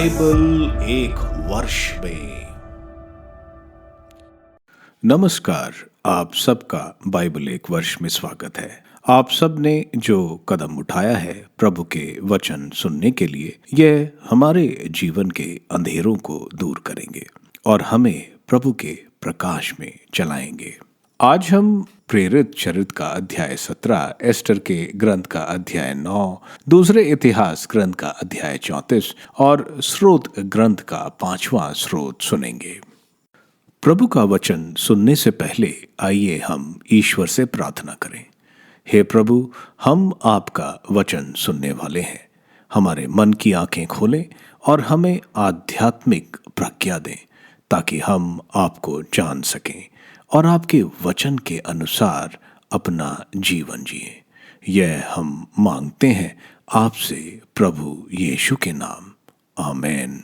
Bible एक वर्ष में। नमस्कार, आप सबका बाइबल एक वर्ष में स्वागत है। आप सब ने जो कदम उठाया है प्रभु के वचन सुनने के लिए, यह हमारे जीवन के अंधेरों को दूर करेंगे और हमें प्रभु के प्रकाश में चलाएंगे। आज हम प्रेरित चरित्र का अध्याय 17, एस्टर के ग्रंथ का अध्याय 9, दूसरे इतिहास ग्रंथ का अध्याय 34 और स्रोत ग्रंथ का 5वां स्रोत सुनेंगे। प्रभु का वचन सुनने से पहले आइए हम ईश्वर से प्रार्थना करें। हे प्रभु, हम आपका वचन सुनने वाले हैं। हमारे मन की आंखें खोलें और हमें आध्यात्मिक प्रज्ञा दें ताकि हम आपको जान सकें और आपके वचन के अनुसार अपना जीवन जिए। यह हम मांगते हैं आपसे प्रभु यीशु के नाम, आमीन।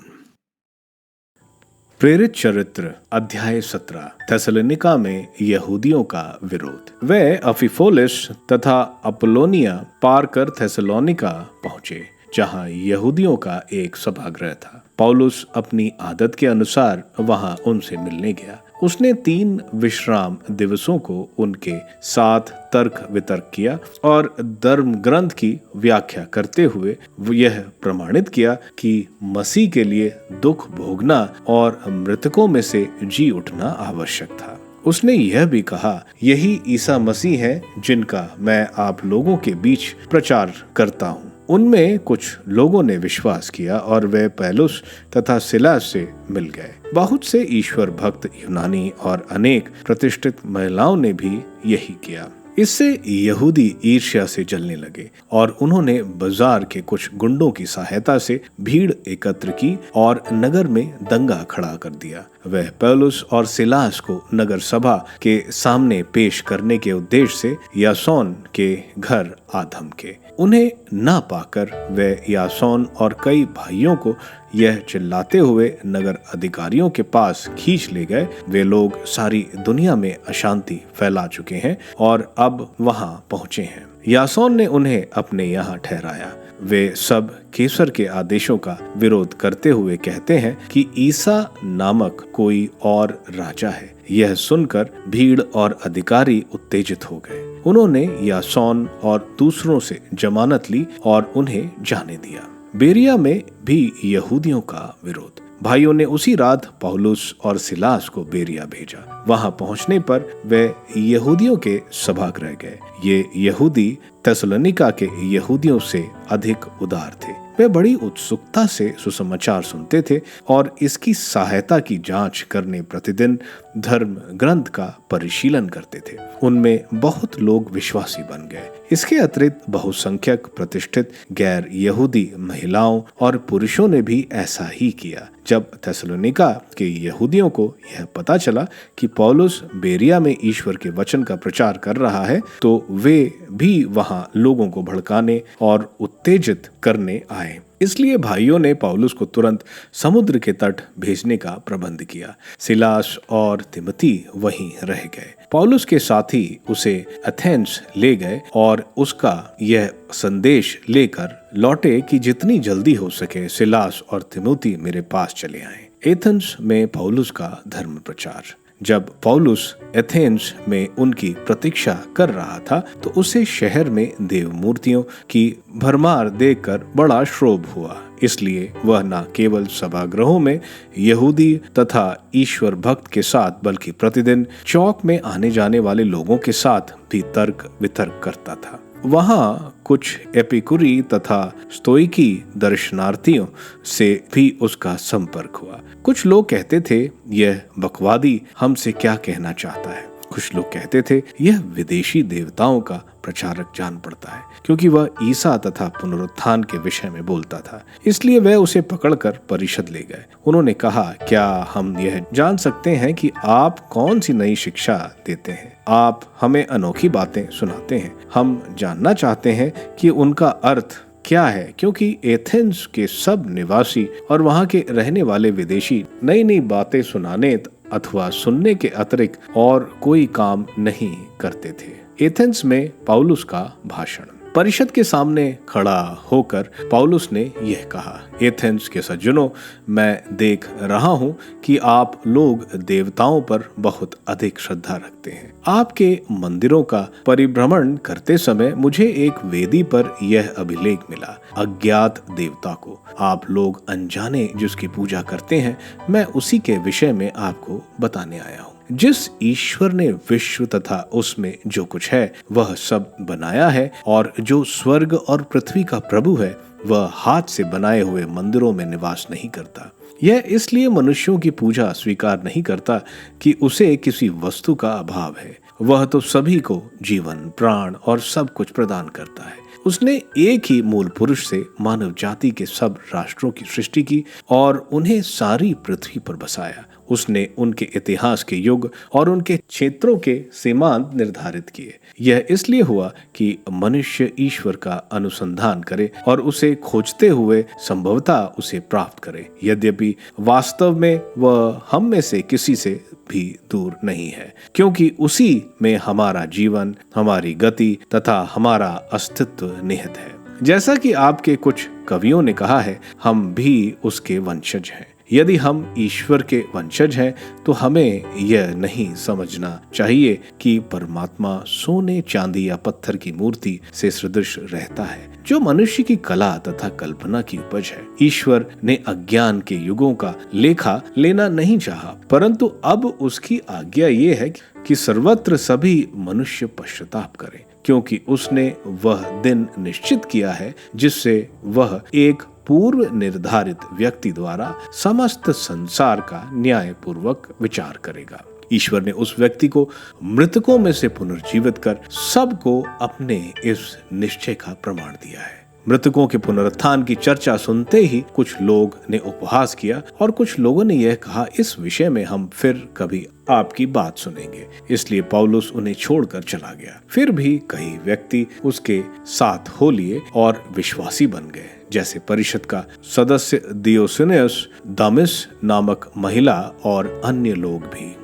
प्रेरित चरित्र अध्याय 17। थेसलोनिका में यहूदियों का विरोध। वे अफिफोलिस तथा अपोलोनिया पार कर थेसलोनिका पहुंचे, जहां यहूदियों का एक सभागृह था। पौलुस अपनी आदत के अनुसार वहां उनसे मिलने गया। उसने 3 विश्राम दिवसों को उनके साथ तर्क वितर्क किया और धर्म ग्रंथ की व्याख्या करते हुए यह प्रमाणित किया कि मसीह के लिए दुख भोगना और मृतकों में से जी उठना आवश्यक था। उसने यह भी कहा, यही ईसा मसीह है जिनका मैं आप लोगों के बीच प्रचार करता हूँ। उनमें कुछ लोगों ने विश्वास किया और वे पौलुस तथा सिलास से मिल गए। बहुत से ईश्वर भक्त यूनानी और अनेक प्रतिष्ठित महिलाओं ने भी यही किया। इससे यहूदी ईर्ष्या से जलने लगे और उन्होंने बाजार के कुछ गुंडों की सहायता से भीड़ एकत्र की और नगर में दंगा खड़ा कर दिया। वह पौलुस और सिलास को नगर सभा के सामने पेश करने के उद्देश्य से यासोन के घर आ धमके। उन्हें ना पाकर वे यासोन और कई भाइयों को यह चिल्लाते हुए नगर अधिकारियों के पास खींच ले गए, वे लोग सारी दुनिया में अशांति फैला चुके हैं और अब वहां पहुंचे हैं। यासोन ने उन्हें अपने यहाँ ठहराया। वे सब कैसर के आदेशों का विरोध करते हुए कहते हैं कि ईसा नामक कोई और राजा है। यह सुनकर भीड़ और अधिकारी उत्तेजित हो गए। उन्होंने यासोन और दूसरों से जमानत ली और उन्हें जाने दिया। बेरिया में भी यहूदियों का विरोध। भाइयों ने उसी रात पौलुस और सिलास को बेरिया भेजा। वहां पहुंचने पर वे यहूदियों के सभागृह गए। ये यहूदी थेसलोनिका के यहूदियों से अधिक उदार थे। वे बड़ी उत्सुकता से सुसमाचार सुनते थे और इसकी सहायता की जांच करने प्रतिदिन धर्म ग्रंथ का परिशीलन करते थे। उनमें बहुत लोग विश्वासी बन गए। इसके अतिरिक्त बहुसंख्यक प्रतिष्ठित गैर यहूदी महिलाओं और पुरुषों ने भी ऐसा ही किया। जब थेसलोनिका के यहूदियों को यह पता चला कि पौलुस बेरिया में ईश्वर के वचन का प्रचार कर रहा है, तो वे भी वहां लोगों को भड़काने और उत्तेजित करने आए। इसलिए भाइयों ने पौलुस को तुरंत समुद्र के तट भेजने का प्रबंध किया। सिलास और तिमोथी वहीं रह गए। पौलुस के साथी उसे एथेंस ले गए और उसका यह संदेश लेकर लौटे कि जितनी जल्दी हो सके सिलास और तिमोथी मेरे पास चले आए। एथेंस में पौलुस का धर्म प्रचार। जब पौलुस एथेंस में उनकी प्रतीक्षा कर रहा था तो उसे शहर में देव मूर्तियों की भरमार देखकर बड़ा क्षोभ हुआ। इसलिए वह न केवल सभागृहों में यहूदी तथा ईश्वर भक्त के साथ बल्कि प्रतिदिन चौक में आने जाने वाले लोगों के साथ भी तर्क वितर्क करता था। वहां कुछ एपिकुरी तथा स्तोइकी दर्शनार्थियों से भी उसका संपर्क हुआ। कुछ लोग कहते थे, यह बकवादी हमसे क्या कहना चाहता है। कुछ लोग कहते थे, यह विदेशी देवताओं का प्रचारक जान पड़ता है, क्योंकि वह ईसा तथा पुनरुत्थान के विषय में बोलता था। इसलिए वह उसे पकड़कर परिषद ले गए। उन्होंने कहा, क्या हम यह जान सकते हैं कि आप कौन सी नई शिक्षा देते हैं? आप हमें अनोखी बातें सुनाते हैं। हम जानना चाहते हैं कि उनका अर्थ क्या है, क्योंकि एथेंस के सब निवासी और वहां के रहने वाले विदेशी नई नई बातें सुनाने अथवा सुनने के अतिरिक्त और कोई काम नहीं करते थे। एथेंस में पौलुस का भाषण। परिषद के सामने खड़ा होकर पौलुस ने यह कहा, एथेंस के सज्जनों, मैं देख रहा हूं कि आप लोग देवताओं पर बहुत अधिक श्रद्धा रखते हैं। आपके मंदिरों का परिभ्रमण करते समय मुझे एक वेदी पर यह अभिलेख मिला, अज्ञात देवता को आप लोग अनजाने जिसकी पूजा करते हैं, मैं उसी के विषय में आपको बताने आया हूँ। जिस ईश्वर ने विश्व तथा उसमें जो कुछ है वह सब बनाया है, और जो स्वर्ग और पृथ्वी का प्रभु है, वह हाथ से बनाए हुए मंदिरों में निवास नहीं करता। यह इसलिए मनुष्यों की पूजा स्वीकार नहीं करता कि उसे किसी वस्तु का अभाव है। वह तो सभी को जीवन, प्राण और सब कुछ प्रदान करता है। उसने एक ही मूल पुरुष से मानव जाति के सब राष्ट्रों की सृष्टि की और उन्हें सारी पृथ्वी पर बसाया। उसने उनके इतिहास के युग और उनके क्षेत्रों के सीमांत निर्धारित किए। यह इसलिए हुआ कि मनुष्य ईश्वर का अनुसंधान करे और उसे खोजते हुए संभवतः उसे प्राप्त करे, यद्यपि वास्तव में वह हम में से किसी से भी दूर नहीं है, क्योंकि उसी में हमारा जीवन, हमारी गति तथा हमारा अस्तित्व निहित है। जैसा कि आपके कुछ कवियों ने कहा है, हम भी उसके वंशज हैं। यदि हम ईश्वर के वंशज हैं तो हमें यह नहीं समझना चाहिए कि परमात्मा सोने, चांदी या पत्थर की मूर्ति से सदृश रहता है, जो मनुष्य की कला तथा कल्पना की उपज है। ईश्वर ने अज्ञान के युगों का लेखा लेना नहीं चाहा, परंतु अब उसकी आज्ञा ये है कि सर्वत्र सभी मनुष्य पश्चाताप करें, क्योंकि उसने वह दिन निश्चित किया है जिससे वह एक पूर्व निर्धारित व्यक्ति द्वारा समस्त संसार का न्याय पूर्वक विचार करेगा। ईश्वर ने उस व्यक्ति को मृतकों में से पुनर्जीवित कर सबको अपने इस निश्चय का प्रमाण दिया है। मृतकों के पुनरुत्थान की चर्चा सुनते ही कुछ लोग ने उपहास किया और कुछ लोगों ने यह कहा, इस विषय में हम फिर कभी आपकी बात सुनेंगे। इसलिए पौलुस उन्हें छोड़कर चला गया। फिर भी कई व्यक्ति उसके साथ हो लिए और विश्वासी बन गए, जैसे परिषद का सदस्य दियोसिनियस, दमिस नामक महिला और अन्य लोग भी।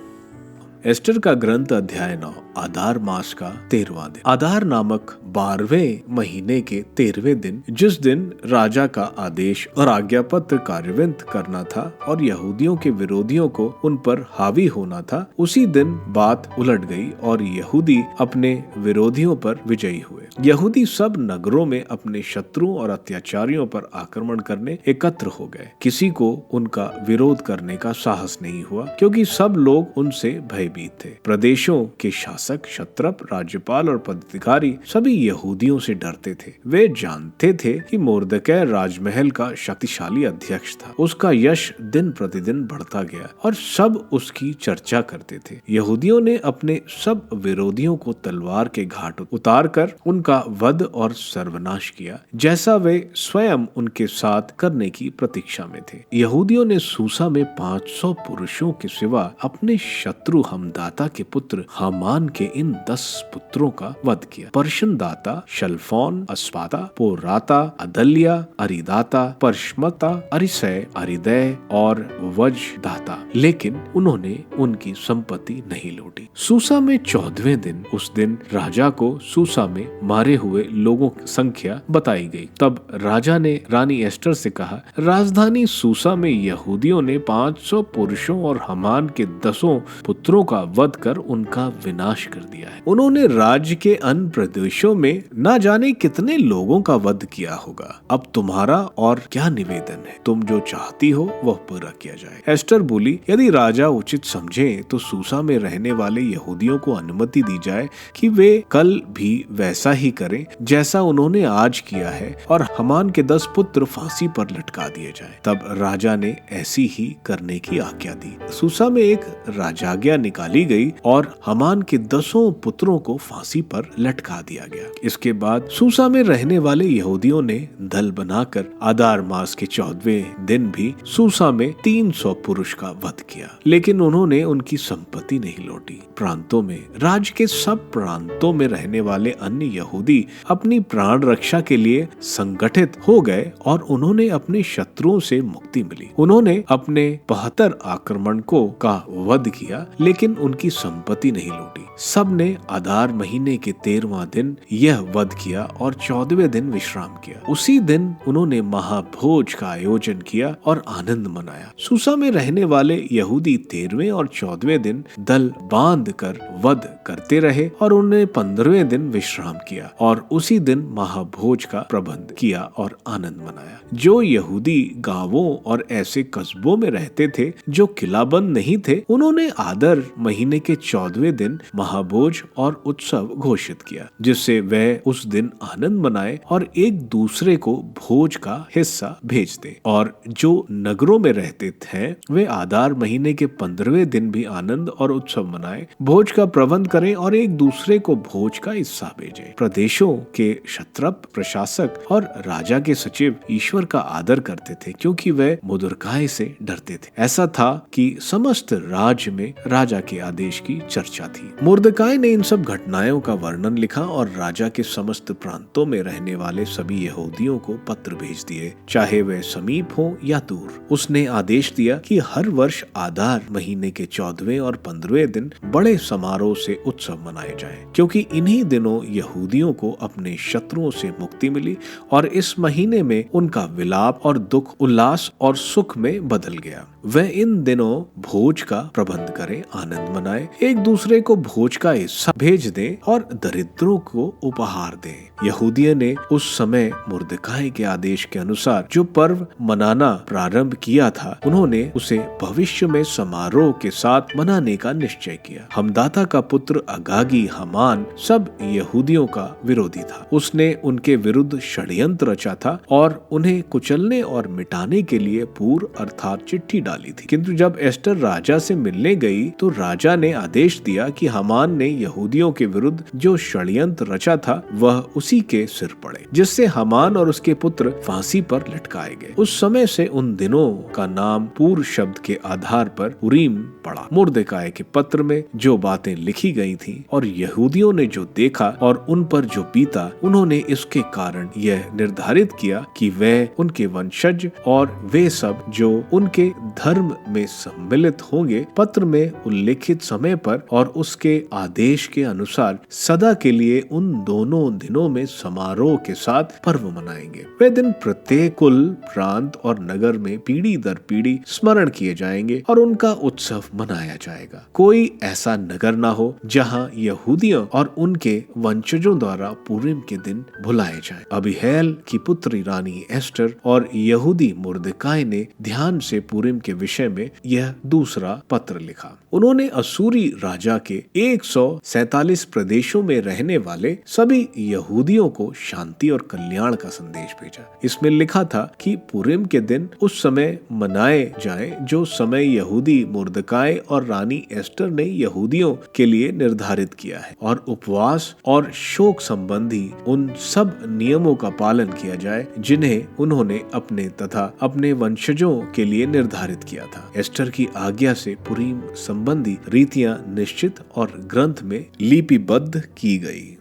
एस्टर का ग्रंथ अध्याय 9। आधार मास का 13वां दिन। आधार नामक 12वें महीने के 13वें दिन, जिस दिन राजा का आदेश और आज्ञा पत्र कार्यान्वित करना था और यहूदियों के विरोधियों को उन पर हावी होना था, उसी दिन बात उलट गई और यहूदी अपने विरोधियों पर विजयी हुए। यहूदी सब नगरों में अपने शत्रुओं और अत्याचारियों पर आक्रमण करने एकत्र हो गए। किसी को उनका विरोध करने का साहस नहीं हुआ, क्योंकि सब लोग उनसे भयभीत थे। प्रदेशों के शासक, क्षत्रप, राज्यपाल और पदाधिकारी सभी यहूदियों से डरते थे। वे जानते थे कि मोर्दकै राजमहल का शक्तिशाली अध्यक्ष था। उसका यश दिन प्रतिदिन बढ़ता गया और सब उसकी चर्चा करते थे। यहूदियों ने अपने सब विरोधियों को तलवार के घाट उतारकर उनका वध और सर्वनाश किया, जैसा वे स्वयं उनके साथ करने की प्रतीक्षा में थे। यहूदियों ने सूसा में 500 पुरुषों के सिवा अपने शत्रु हमदाता के पुत्र हामान के इन 10 पुत्रों का वध किया। पर्शनदाता, शल्फोन, अस्पाता, पोराता, अदल्या, अरिदाता, परशमता, अरिसय, अरिदय और वजदाता, लेकिन उन्होंने उनकी संपत्ति नहीं लूटी। सूसा में 14वें दिन, उस दिन राजा को सूसा में मारे हुए लोगों की संख्या बताई गई। तब राजा ने रानी एस्टर से कहा, राजधानी सूसा में यहूदियों ने 500 पुरुषों और हामान के 10 पुत्रों का वध कर उनका विनाश कर दिया है। उन्होंने राज्य के अन्य प्रदेशों में न जाने कितने लोगों का वध किया होगा। अब तुम्हारा और क्या निवेदन है? तुम जो चाहती हो वह पूरा किया जाए। एस्टर बोली, यदि राजा उचित समझे तो सूसा में रहने वाले यहूदियों को अनुमति दी जाए कि वे कल भी वैसा ही करें जैसा उन्होंने आज किया है, और हामान के 10 पुत्र फांसी पर लटका दिए जाए। तब राजा ने ऐसी ही करने की आज्ञा दी। सूसा में एक राजाज्ञा निकाली गई और हामान के 10 पुत्रों को फांसी पर लटका दिया गया। इसके बाद सूसा में रहने वाले यहूदियों ने दल बनाकर आधार मास के 14वें दिन भी सूसा में 300 पुरुष का वध किया, लेकिन उन्होंने उनकी संपत्ति नहीं लौटी। प्रांतों में, राज्य के सब प्रांतों में रहने वाले अन्य यहूदी अपनी प्राण रक्षा के लिए संगठित हो गए और उन्होंने अपने शत्रुओं से मुक्ति मिली। उन्होंने अपने 72 आक्रमणों का वध किया, लेकिन उनकी संपत्ति नहीं लूटी। सब ने आदार महीने के 13वां दिन यह वध किया और 14वें दिन विश्राम किया। उसी दिन उन्होंने महाभोज का आयोजन किया और आनंद मनाया। सूसा में रहने वाले यहूदी 13वें और 14वें दिन दल बांध कर वध करते रहे और उन्होंने 15वें दिन विश्राम किया और उसी दिन महाभोज का प्रबंध किया और आनंद मनाया। जो यहूदी गांवों और ऐसे कस्बों में रहते थे जो किलाबंद नहीं थे, उन्होंने आदर महीने के 14वें दिन महाभोज और उत्सव घोषित किया, जिससे वह उस दिन आनंद मनाए और एक दूसरे को भोज का हिस्सा भेज दे। और जो नगरों में रहते थे वे आदार महीने के 15वें दिन भी आनंद और उत्सव मनाए, भोज का प्रबंध करें और एक दूसरे को भोज का हिस्सा भेजें। प्रदेशों के क्षत्रप, प्रशासक और राजा के सचिव ईश्वर का आदर करते थे क्योंकि वे मुर्दकाई से डरते थे। ऐसा था कि समस्त राज्य में राजा के आदेश की चर्चा थी। मुर्दकाई ने इन सब घटनाओं का वर्णन लिखा और राजा के समस्त प्रांतों में रहने वाले सभी यहूदियों को पत्र भेज दिए, चाहे वे समीप हो या दूर। उसने आदेश दिया कि हर वर्ष आदार महीने के 14वें और 15वें दिन बड़े समारोह से उत्सव मनाए जाएं, क्योंकि इन्हीं दिनों यहूदियों को अपने शत्रुओं से मुक्ति मिली और इस महीने में उनका विलाप और दुख उल्लास और सुख में बदल गया। वह इन दिनों भोज का प्रबंध करें, आनंद मनाए, एक दूसरे को भोज का हिस्सा भेज दें और दरिद्रों को उपहार दें। यहूदियों ने उस समय मुर्दकाई के आदेश के अनुसार जो पर्व मनाना प्रारंभ किया था, उन्होंने उसे भविष्य में समारोह के साथ मनाने का निश्चय किया। हमदाता का पुत्र अगागी हामान सब यहूदियों का विरोधी था। उसने उनके विरुद्ध षड्यंत्र रचा था और उन्हें कुचलने और मिटाने के लिए पूर्व अर्थात चिट्ठी डाली थी। किंतु जब एस्टर राजा से मिलने गई तो राजा ने आदेश दिया कि हामान ने यहूदियों के विरुद्ध जो षड्यंत्र रचा था वह उसी के सिर पड़े, जिससे हामान और उसके पुत्र फांसी पर लटकाए गए। उस समय से उन दिनों का नाम पूर्व शब्द के आधार पर पुरीम पड़ा। मुर्दकाई के पत्र में जो बातें लिखी गई थी और यहूदियों ने जो देखा और उन पर जो बीता, उन्होंने इसके कारण यह निर्धारित किया कि वे उनके वंशज और वे सब जो उनके धर्म में सम्मिलित होंगे पत्र में उल्लेखित समय पर और उसके आदेश के अनुसार सदा के लिए उन दोनों दिनों में समारोह के साथ पर्व मनाएंगे। वे दिन प्रत्येक कुल, प्रांत और नगर में पीढ़ी दर पीढ़ी स्मरण किए जाएंगे और उनका उत्सव मनाया जाएगा। कोई ऐसा नगर ना हो जहाँ यहूदियों और उनके वंशजों द्वारा पुरीम के दिन भुलाए जाएं। अबीहैल की पुत्री रानी एस्टर और यहूदी मुर्दकाई ने ध्यान से पुरीम के विषय में यह दूसरा पत्र लिखा। उन्होंने असूरी राजा के 147 प्रदेशों में रहने वाले सभी यहूदियों को शांति और कल्याण का संदेश भेजा। इसमें लिखा था कि पुरीम के दिन उस समय मनाए जाएं जो समय यहूदी मुर्दकाई और रानी एस्टर ने यहूदियों के लिए निर्धारित किया है, और उपवास और शोक संबंधी उन सब नियमों का पालन किया जाए जिन्हें उन्होंने अपने तथा अपने वंशजों के लिए निर्धारित किया था। एस्टर की आज्ञा से पुरीम संबंधी रीतियां निश्चित और ग्रंथ में लिपिबद्ध की गई।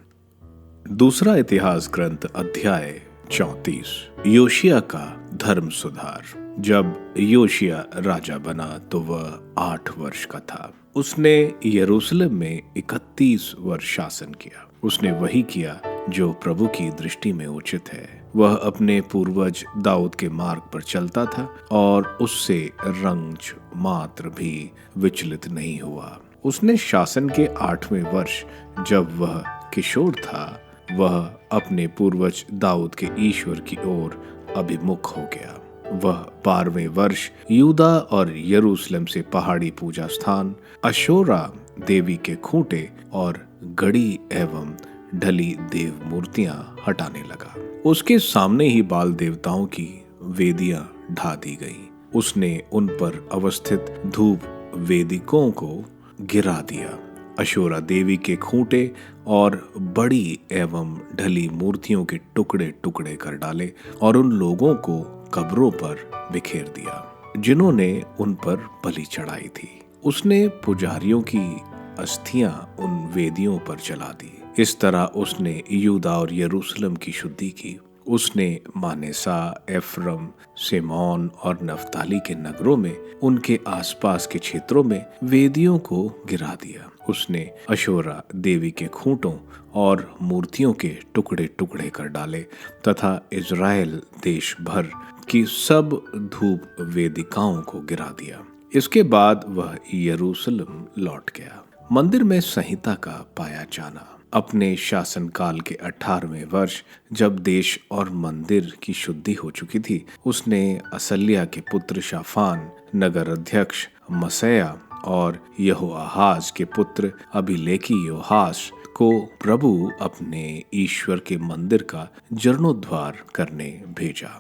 दूसरा इतिहास ग्रंथ अध्याय 34। योशिया का धर्म सुधार। जब योशिया राजा बना तो वह 8 वर्ष का था। उसने यरूशलेम में 31 वर्ष शासन किया। उसने वही किया जो प्रभु की दृष्टि में उचित है। वह अपने पूर्वज दाऊद के मार्ग पर चलता था और उससे रंज मात्र भी विचलित नहीं हुआ। उसने शासन के 8वें वर्ष जब वह किशोर था, वह अपने पूर्वज दाऊद के ईश्वर की ओर अभिमुख हो गया। वह 12वें वर्ष यूदा और यरूशलेम से पहाड़ी पूजा स्थान, अशोरा देवी के खूंटे और गड़ी एवं ढली देव मूर्तियां हटाने लगा। उसके सामने ही बाल देवताओं की वेदियां ढा दी गई। उसने उन पर अवस्थित धूप वेदिकों को गिरा दिया। अशोरा देवी के खूंटे और बड़ी एवं ढली मूर्तियों के टुकड़े टुकड़े कर डाले और उन लोगों को कब्रों पर बिखेर दिया जिन्होंने उन पर बलि चढ़ाई थी। उसने पुजारियों की अस्थियां उन वेदियों पर जला दी। इस तरह उसने यूदा और यरूशलेम की शुद्धि की। उसने मानेसा, एफ्रम, सिमोन और नफ्ताली के नगरों में उनके आसपास के क्षेत्रों में वेदियों को गिरा दिया। उसने अशोरा देवी के खूंटों और मूर्तियों के टुकड़े टुकड़े कर डाले तथा इज़राइल देश भर की सब धूप वेदिकाओं को गिरा दिया। इसके बाद वह यरूशलेम लौट गया। मंदिर में संहिता का पाया जाना। अपने शासनकाल के 18वें वर्ष जब देश और मंदिर की शुद्धि हो चुकी थी, उसने असल्याह के पुत्र शाफान, नगर अध्यक्ष मसैया और यहोआहाज के पुत्र अभिलेखी योहास को प्रभु अपने ईश्वर के मंदिर का जीर्णोद्धार करने भेजा।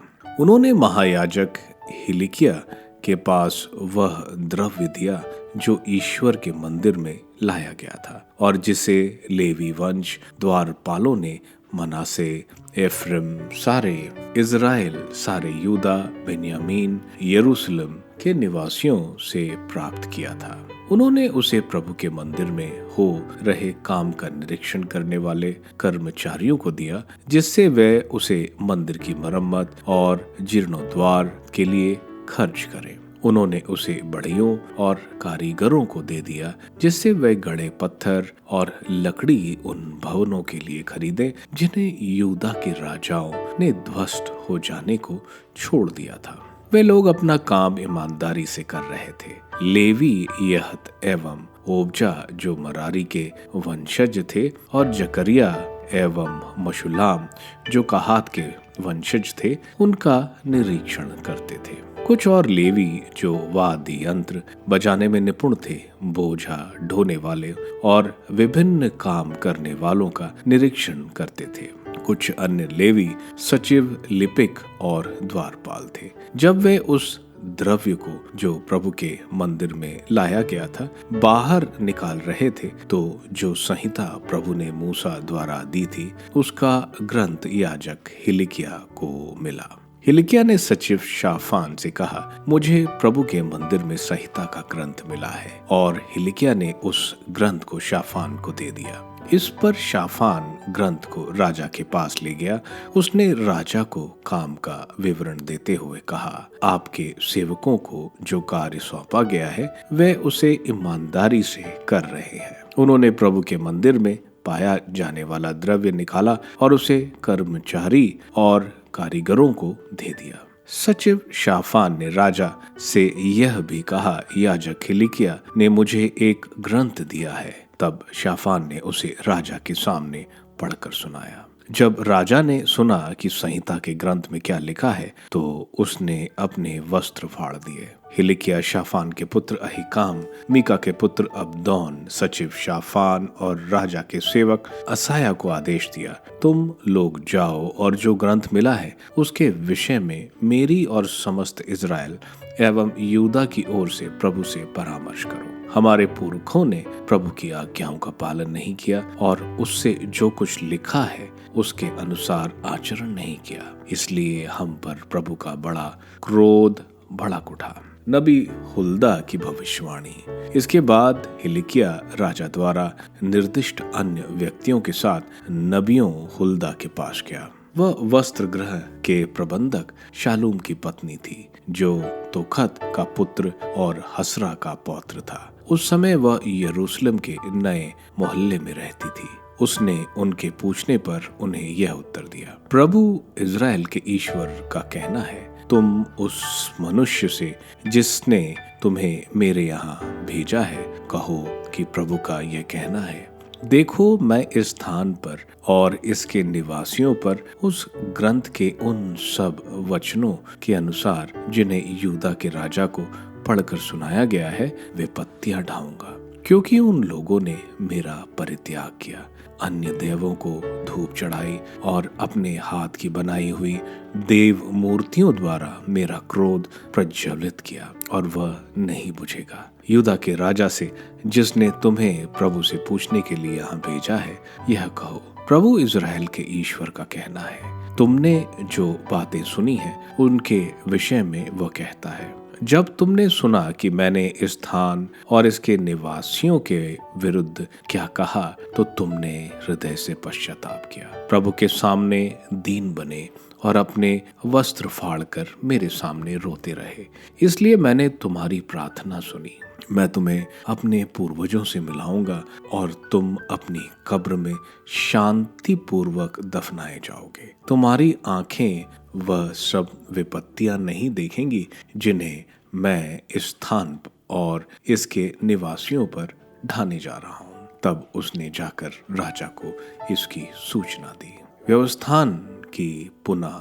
उन्होंने महायाजक हिलिकिया के पास वह द्रव्य दिया जो ईश्वर के मंदिर में लाया गया था और जिसे लेवी वंश द्वारपालों ने मनासे, एफ्रम, सारे इज़राइल, सारे यूदा, बेन्यामीन, यरूशलेम के निवासियों से प्राप्त किया था। उन्होंने उसे प्रभु के मंदिर में हो रहे काम का निरीक्षण करने वाले कर्मचारियों को दिया, जिससे वे उसे मंदिर की मरम्मत और जीर्णोद्धार के लिए खर्च करें। उन्होंने उसे बढ़इयों और कारीगरों को दे दिया, जिससे वे गढ़े पत्थर और लकड़ी उन भवनों के लिए खरीदे जिन्हें यूदा के राजाओं ने ध्वस्त हो जाने को छोड़ दिया था। वे लोग अपना काम ईमानदारी से कर रहे थे। लेवी यहत एवं ओबजा जो मरारी के वंशज थे और जकरिया एवं मशुलाम जो कहात के वंशज थे, उनका निरीक्षण करते थे। कुछ और लेवी जो वाद्य यंत्र बजाने में निपुण थे, बोझा ढोने वाले और विभिन्न काम करने वालों का निरीक्षण करते थे। कुछ अन्य लेवी सचिव, लिपिक और द्वारपाल थे। जब वे उस द्रव्य को जो प्रभु के मंदिर में लाया गया था बाहर निकाल रहे थे, तो जो संहिता प्रभु ने मूसा द्वारा दी थी उसका ग्रंथ याजक हिलिकिया को मिला। हिलिकिया ने सचिव शाफान से कहा, मुझे प्रभु के मंदिर में संहिता का ग्रंथ मिला है। और हिलिकिया ने उस ग्रंथ को शाफान को दे दिया। इस पर शाफान ग्रंथ को राजा के पास ले गया। उसने राजा को काम का विवरण देते हुए कहा, आपके सेवकों को जो कार्य सौंपा गया है वे उसे ईमानदारी से कर रहे हैं। उन्होंने प्रभु के मंदिर में पाया जाने वाला द्रव्य निकाला और उसे कर्मचारी और कारीगरों को दे दिया। सचिव शाफान ने राजा से यह भी कहा, याजक हिलिकिया ने मुझे एक ग्रंथ दिया है। तब शाफान ने उसे राजा के सामने पढ़कर सुनाया। जब राजा ने सुना कि संहिता के ग्रंथ में क्या लिखा है, तो उसने अपने वस्त्र फाड़ दिए। हिलिकिया शाफान के पुत्र अहिकाम, मीका के पुत्र अब्दोन, सचिव शाफान और राजा के सेवक असाया को आदेश दिया, तुम लोग जाओ और जो ग्रंथ मिला है उसके विषय में मेरी और समस्त इज़राइल एवं यूदा की ओर से प्रभु से परामर्श करो। हमारे पुरखों ने प्रभु की आज्ञाओं का पालन नहीं किया और उससे जो कुछ लिखा है उसके अनुसार आचरण नहीं किया, इसलिए हम पर प्रभु का बड़ा क्रोध भड़क उठा। नबी हुल्दा की भविष्यवाणी। इसके बाद हिलिकिया राजा द्वारा निर्दिष्ट अन्य व्यक्तियों के साथ नबियों हुल्दा के पास गया। वह वस्त्र गृह के प्रबंधक शालूम की पत्नी थी, जो तोखत का पुत्र और हसरा का पौत्र था। उस समय वह यरूशलेम के नए मोहल्ले में रहती थी। उसने उनके पूछने पर उन्हें यह उत्तर दिया, प्रभु इज़राइल के ईश्वर का कहना है, तुम उस मनुष्य से जिसने तुम्हें मेरे यहाँ भेजा है कहो कि प्रभु का यह कहना है, देखो मैं इस स्थान पर और इसके निवासियों पर उस ग्रंथ के उन सब वचनों के अनुसार जिन्हें यूदा के राजा को पढ़कर सुनाया गया है वे पत्तियां ढाऊंगा, क्योंकि उन लोगों ने मेरा परित्याग किया, अन्य देवों को धूप चढ़ाई और अपने हाथ की बनाई हुई देव मूर्तियों द्वारा मेरा क्रोध प्रज्वलित किया और वह नहीं बुझेगा। यूदा के राजा से जिसने तुम्हें प्रभु से पूछने के लिए यहाँ भेजा है, यह कहो, प्रभु इज़राइल के ईश्वर का कहना है, तुमने जो बातें सुनी हैं उनके विषय में वह कहता है, जब तुमने सुना कि मैंने इस स्थान और इसके निवासियों के विरुद्ध क्या कहा, तो तुमने हृदय से पश्चाताप किया, प्रभु के सामने दीन बने और अपने वस्त्र फाड़कर मेरे सामने रोते रहे। इसलिए मैंने तुम्हारी प्रार्थना सुनी। मैं तुम्हें अपने पूर्वजों से मिलाऊंगा और तुम अपनी कब्र में शांतिपूर्वक दफनाए जाओगे। तुम्हारी आंखें वह सब विपत्तियां नहीं देखेंगी जिन्हें मैं इस स्थान और इसके निवासियों पर ढाने जा रहा हूं। तब उसने जाकर राजा को इसकी सूचना दी। व्यवस्थान की पुनः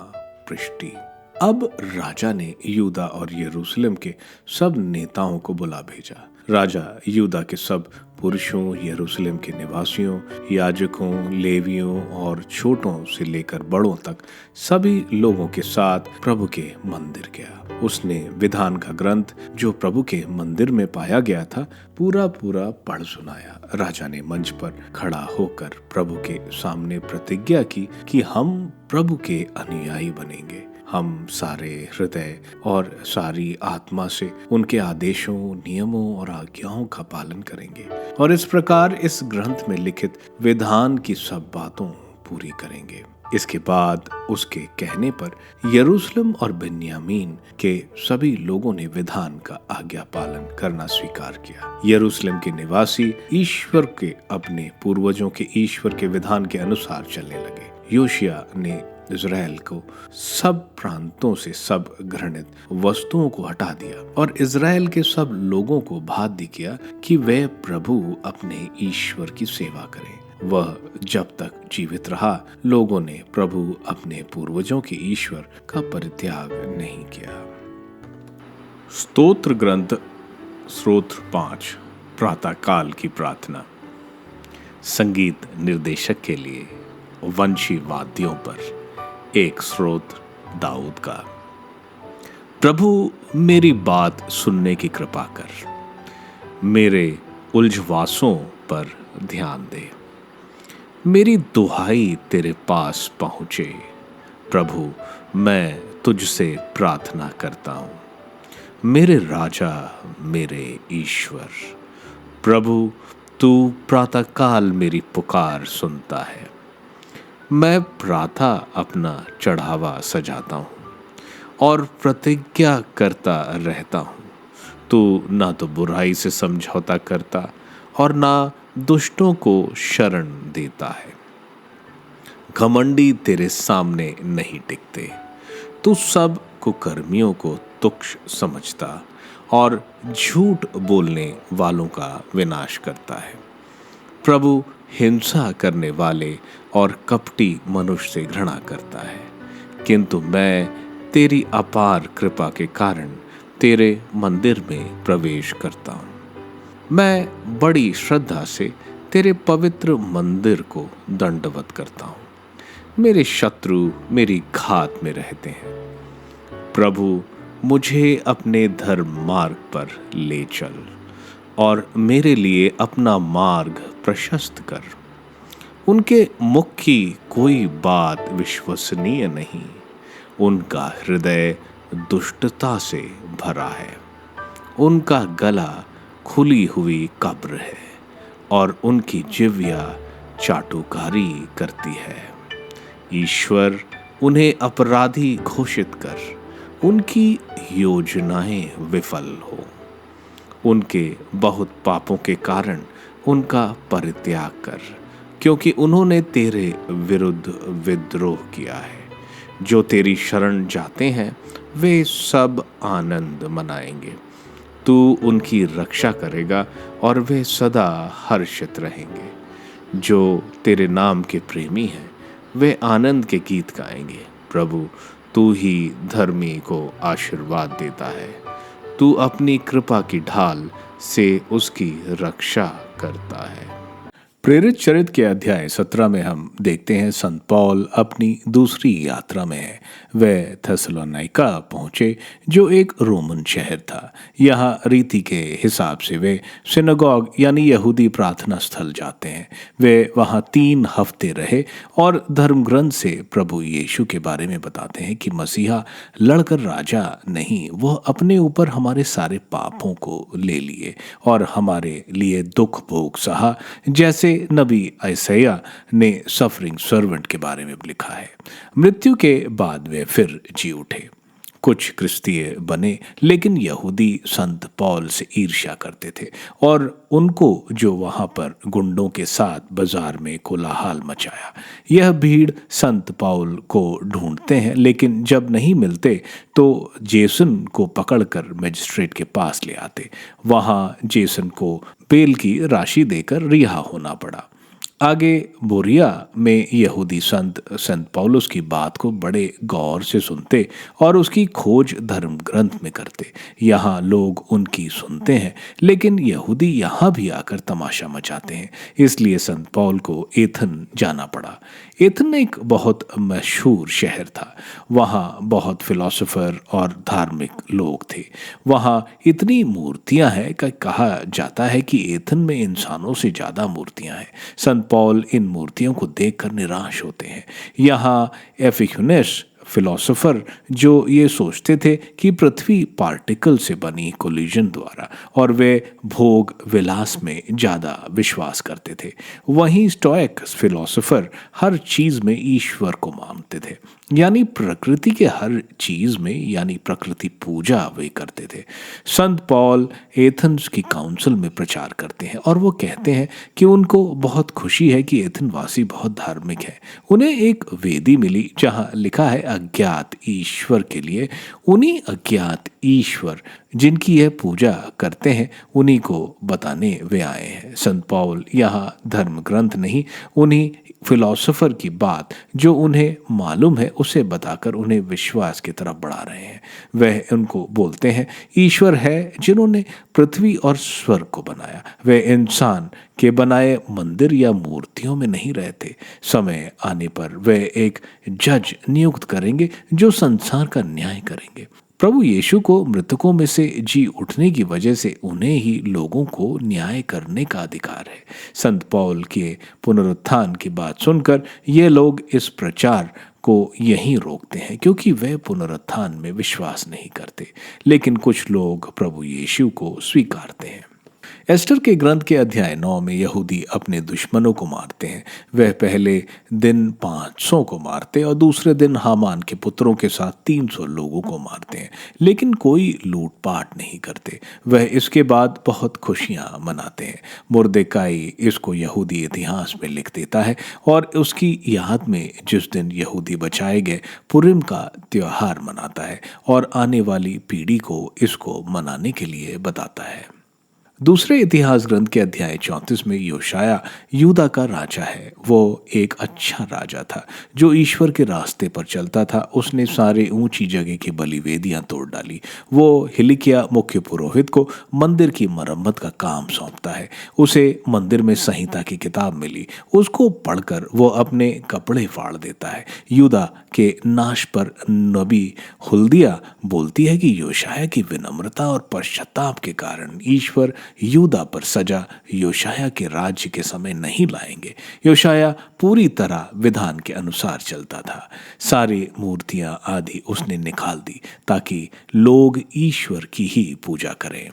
पृष्टि। अब राजा ने यूदा और यरूशलेम के सब नेताओं को बुला भेजा। राजा यूदा के सब पुरुषों, यरूशलेम के निवासियों, याजकों, लेवियों और छोटों से लेकर बड़ों तक सभी लोगों के साथ प्रभु के मंदिर गया। उसने विधान का ग्रंथ जो प्रभु के मंदिर में पाया गया था पूरा पूरा पढ़ सुनाया। राजा ने मंच पर खड़ा होकर प्रभु के सामने प्रतिज्ञा की कि हम प्रभु के अनुयायी बनेंगे। हम सारे हृदय और सारी आत्मा से उनके आदेशों, नियमों और आज्ञाओं का पालन करेंगे और इस प्रकार इस ग्रंथ में लिखित विधान की सब बातों पूरी करेंगे। इसके बाद उसके कहने पर यरूशलेम और बिन्यामीन के सभी लोगों ने विधान का आज्ञा पालन करना स्वीकार किया। यरूशलेम के निवासी ईश्वर के, अपने पूर्वजों के ईश्वर के विधान के अनुसार चलने लगे। योशिया ने इज़राइल को सब प्रांतों से सब घृणित वस्तुओं को हटा दिया और इज़राइल के सब लोगों को बाध्य किया कि वे प्रभु अपने ईश्वर की सेवा करें। वह जब तक जीवित रहा, लोगों ने प्रभु अपने पूर्वजों के ईश्वर का परित्याग नहीं किया। स्तोत्र ग्रंथ स्तोत्र 5 प्रातःकाल की प्रार्थना। संगीत निर्देशक के लिए वंशी वाद्यों पर एक स्तोत्र दाऊद का। प्रभु मेरी बात सुनने की कृपा कर, मेरे उलझवासों पर ध्यान दे। मेरी दुहाई तेरे पास पहुंचे। प्रभु मैं तुझसे प्रार्थना करता हूं। मेरे राजा, मेरे ईश्वर, प्रभु तू प्रातःकाल मेरी पुकार सुनता है। मैं प्रातः अपना चढ़ावा सजाता हूँ और प्रतिज्ञा करता रहता हूँ। तू ना तो बुराई से समझौता करता और ना दुष्टों को शरण देता है। घमंडी तेरे सामने नहीं टिकते। तू सब कुकर्मियों को तुच्छ समझता और झूठ बोलने वालों का विनाश करता है। प्रभु हिंसा करने वाले और कपटी मनुष्य से घृणा करता है, किंतु मैं तेरी अपार कृपा के कारण तेरे मंदिर में प्रवेश करता हूँ। मैं बड़ी श्रद्धा से तेरे पवित्र मंदिर को दंडवत करता हूँ। मेरे शत्रु मेरी घात में रहते हैं। प्रभु मुझे अपने धर्म मार्ग पर ले चल और मेरे लिए अपना मार्ग प्रशस्त कर। उनके मुख की कोई बात विश्वसनीय नहीं। उनका हृदय दुष्टता से भरा है। उनका गला खुली हुई कब्र है और उनकी जिह्वा चाटुकारी करती है। ईश्वर उन्हें अपराधी घोषित कर, उनकी योजनाएं विफल हो। उनके बहुत पापों के कारण उनका परित्याग कर, क्योंकि उन्होंने तेरे विरुद्ध विद्रोह किया है। जो तेरी शरण जाते हैं वे सब आनंद मनाएंगे। तू उनकी रक्षा करेगा और वे सदा हर्षित रहेंगे। जो तेरे नाम के प्रेमी हैं वे आनंद के गीत गाएंगे। प्रभु तू ही धर्मी को आशीर्वाद देता है। तू अपनी कृपा की ढाल से उसकी रक्षा करता है। प्रेरित चरित्र के अध्याय 17 में हम देखते हैं संत पौल अपनी दूसरी यात्रा में है। वे थेसलोनिका पहुंचे जो एक रोमन शहर था। यहाँ रीति के हिसाब से वे सिनेगॉग यानी यहूदी प्रार्थना स्थल जाते हैं। वे वहाँ 3 हफ्ते रहे और धर्म ग्रंथ से प्रभु यीशु के बारे में बताते हैं कि मसीहा लड़कर राजा नहीं, वह अपने ऊपर हमारे सारे पापों को ले लिए और हमारे लिए दुख भोग सहा, जैसे जैसे नबी यशायाह ने सफरिंग सर्वेंट के बारे में लिखा है। मृत्यु के बाद वे फिर जी उठे। कुछ क्रिस्तीय बने, लेकिन यहूदी संत पौल से ईर्ष्या करते थे और उनको जो वहां पर गुंडों के साथ बाजार में कोलाहल मचाया। यह भीड़ संत पौल को ढूंढते हैं, लेकिन जब नहीं मिलते तो जेसन को पकड़कर मजिस्ट्रेट के पास ले आते। वहां जेसन को बेल की राशि देकर रिहा होना पड़ा। आगे बोरिया में यहूदी संत पौलुस की बात को बड़े गौर से सुनते और उसकी खोज धर्म ग्रंथ में करते। यहाँ लोग उनकी सुनते हैं, लेकिन यहूदी यहाँ भी आकर तमाशा मचाते हैं। इसलिए संत पौल को एथन जाना पड़ा। एथन एक बहुत मशहूर शहर था। वहाँ बहुत फिलोसोफर और धार्मिक लोग थे। वहाँ इतनी मूर्तियां हैं कि कहा जाता है कि एथन में इंसानों से ज़्यादा मूर्तियां हैं। संत पौल इन मूर्तियों को देखकर निराश होते हैं। यहाँ एपिक्यूनस फिलोसोफर जो ये सोचते थे कि पृथ्वी पार्टिकल से बनी कोलिजन द्वारा, और वे भोग विलास में ज़्यादा विश्वास करते थे। वहीं स्टोइक फिलोसोफर हर चीज़ में ईश्वर को मानते थे, यानी प्रकृति के हर चीज़ में, यानी प्रकृति पूजा वे करते थे। संत पौल एथेंस की काउंसिल में प्रचार करते हैं और वो कहते हैं कि उनको बहुत खुशी है कि एथेंस वासी बहुत धार्मिक है। उन्हें एक वेदी मिली जहाँ लिखा है अज्ञात ईश्वर के लिए। उन्हीं अज्ञात ईश्वर जिनकी यह पूजा करते हैं, उन्हीं को बताने वे आए हैं। संत पौल यहाँ धर्म ग्रंथ नहीं, उन्हीं फिलोसोफर की बात जो उन्हें मालूम है उसे बताकर उन्हें विश्वास की तरफ बढ़ा रहे हैं। वह उनको बोलते हैं ईश्वर है जिन्होंने पृथ्वी और स्वर्ग को बनाया। वे इंसान के बनाए मंदिर या मूर्तियों में नहीं रहते। समय आने पर वे एक जज नियुक्त करेंगे जो संसार का न्याय करेंगे। प्रभु यीशु को मृतकों में से जी उठने की वजह से उन्हें ही लोगों को न्याय करने का अधिकार है। संत पौल के पुनरुत्थान की बात सुनकर ये लोग इस प्रचार को यहीं रोकते हैं, क्योंकि वे पुनरुत्थान में विश्वास नहीं करते। लेकिन कुछ लोग प्रभु यीशु को स्वीकारते हैं। एस्टर के ग्रंथ के अध्याय 9 में यहूदी अपने दुश्मनों को मारते हैं। वह पहले दिन 500 को मारते और दूसरे दिन हामान के पुत्रों के साथ 300 लोगों को मारते हैं, लेकिन कोई लूटपाट नहीं करते। वह इसके बाद बहुत खुशियां मनाते हैं। मुर्देकाई इसको यहूदी इतिहास में लिख देता है और उसकी याद में जिस दिन यहूदी बचाए गए पुरिम का त्योहार मनाता है और आने वाली पीढ़ी को इसको मनाने के लिए बताता है। दूसरे इतिहास ग्रंथ के अध्याय 34 में योशाया यूदा का राजा है। वो एक अच्छा राजा था जो ईश्वर के रास्ते पर चलता था। उसने सारे ऊंची जगह की बलिवेदियां तोड़ डाली। वो हिलिकिया मुख्य पुरोहित को मंदिर की मरम्मत का काम सौंपता है। उसे मंदिर में संहिता की किताब मिली। उसको पढ़कर वो अपने कपड़े फाड़ देता है। यूदा के नाश पर नबी हुल्दिया बोलती है कि योशाया की विनम्रता और पश्चाताप के कारण ईश्वर यूदा पर सजा योशाया के राज्य के समय नहीं लाएंगे। योशाया पूरी तरह विधान के अनुसार चलता था। सारी मूर्तियां आदि उसने निकाल दी ताकि लोग ईश्वर की ही पूजा करें।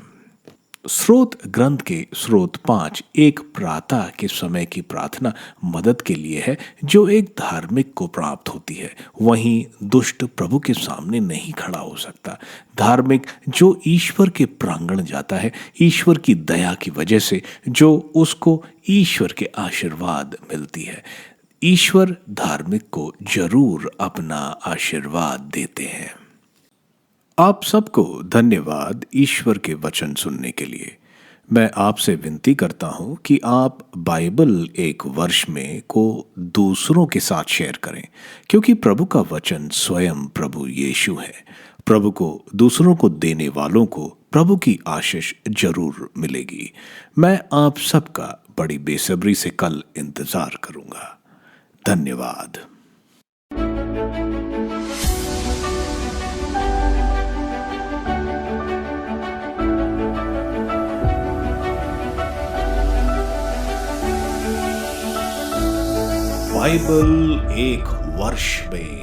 स्रोत ग्रंथ के स्रोत 5 एक प्रातः के समय की प्रार्थना मदद के लिए है जो एक धार्मिक को प्राप्त होती है। वहीं दुष्ट प्रभु के सामने नहीं खड़ा हो सकता। धार्मिक जो ईश्वर के प्रांगण जाता है ईश्वर की दया की वजह से, जो उसको ईश्वर के आशीर्वाद मिलती है। ईश्वर धार्मिक को जरूर अपना आशीर्वाद देते हैं। आप सबको धन्यवाद ईश्वर के वचन सुनने के लिए। मैं आपसे विनती करता हूं कि आप बाइबल एक वर्ष में को दूसरों के साथ शेयर करें, क्योंकि प्रभु का वचन स्वयं प्रभु यीशु है। प्रभु को दूसरों को देने वालों को प्रभु की आशीष जरूर मिलेगी। मैं आप सबका बड़ी बेसब्री से कल इंतजार करूंगा। धन्यवाद। बाइबल एक वर्ष में